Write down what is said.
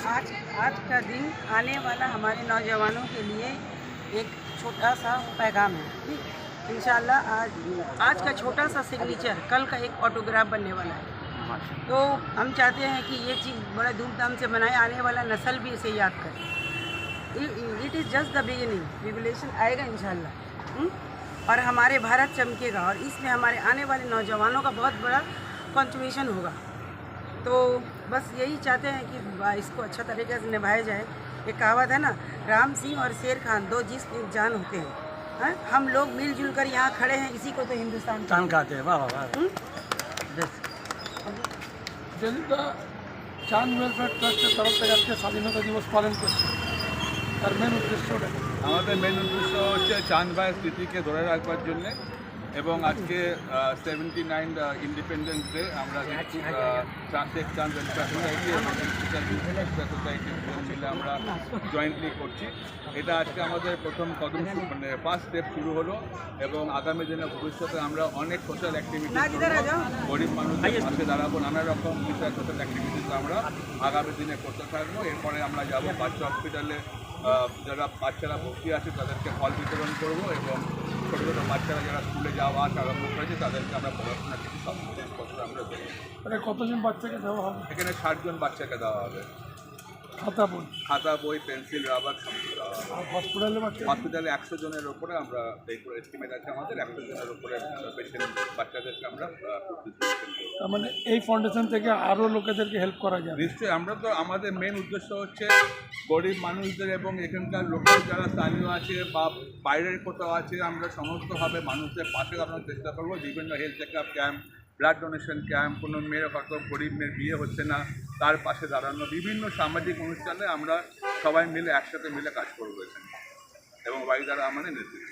आज आज का दिन आने वाला हमारे नौजवानों के लिए एक छोटा सा पैगाम है। ठीक, इंशाल्लाह आज का छोटा सा सिग्नेचर कल का एक ऑटोग्राफ बनने वाला है। तो हम चाहते हैं कि ये चीज़ बड़ा धूमधाम से मनाए, आने वाला नस्ल भी इसे याद करे। It is just the beginning, revolution आएगा इंशाल्लाह और हमारे भारत चमकेगा और इसमें हमारे आने वाले नौजवानों का बहुत बड़ा कंट्रीब्यूशन होगा। तो बस यही चाहते हैं कि इसको अच्छा तरीके से निभाया जाए। एक कहावत है ना, राम सिंह और शेर खान दो जिस्म एक जान होते हैं। हाँ? हम लोग मिलजुल कर यहाँ खड़े हैं, इसी को तो हिंदुस्तान कहते हैं। वाह वाह। যেটা চাঁদ ওয়েলফেয়ার ট্রাস্টের তরফ থেকে আজকে স্বাধীনতা দিবস পালন করছে, তার মেন উদ্দেশ্যটা আমাদের মেন উদ্দেশ্য হচ্ছে চাঁদ ভাইয়ের স্মৃতিকে ধরে রাখবার জন্যে এবং আজকে 79 ইন্ডিপেন্ডেন্স ডে আমরা শেখ চাঁদ ওয়েলফেয়ার সোসাইটি এবং সোসাইটি মিলে আমরা জয়েন্টলি করছি। এটা আজকে আমাদের প্রথম কদম, মানে ফার্স্ট স্টেপ শুরু হলো এবং আগামী দিনে ভবিষ্যতে আমরা অনেক সোশ্যাল অ্যাক্টিভিটি, গরিব মানুষদের পাশে দাঁড়াবো, নানা রকম বিষয় সোশ্যাল অ্যাক্টিভিটিস আমরা আগামী দিনে করতে থাকবো। এরপরে আমরা যাব বাচ্চা হসপিটালে, যারা বাচ্চারা ভর্তি আছে তাদেরকে ফল বিতরণ করবো এবং ছোটো ছোটো বাচ্চারা যারা স্কুলে যাওয়া আসা আরম্ভ করেছে তাদেরকে আমরা পড়াশোনা কিছু সব জিনিসপত্র আমরা দেবো। মানে কতজন বাচ্চাকে দেওয়া হবে? এখানে 60 জন বাচ্চাকে দেওয়া হবে। খাতা বই পেন্সিল, রাবার সমস্ত দেওয়া হবে। আর হসপিটালে 100 জনের ওপরে আমরা এস্টিমেট আছে আমাদের 100 জনের ওপরে পেশেন্ট বাচ্চাদেরকে আমরা তার মানে এই ফাউন্ডেশন থেকে আরও লোকেদেরকে হেল্প করা যায় নিশ্চয়ই। আমরা তো আমাদের মেন উদ্দেশ্য হচ্ছে গরিব মানুষদের এবং এখানকার লোকাল যারা স্থানীয় আছে বা বাইরের কোথাও আছে, আমরা সমস্তভাবে মানুষদের পাশে দাঁড়ানোর চেষ্টা করবো। বিভিন্ন health check up camp, blood donation camp, কোনো মেয়ের হয়তো গরিব মেয়ের বিয়ে হচ্ছে না তার পাশে দাঁড়ানো, বিভিন্ন সামাজিক অনুষ্ঠানে আমরা সবাই মিলে একসাথে মিলে কাজ করবো এখানে এবং ওয়াইদারা আমাদের নেতৃত্ব।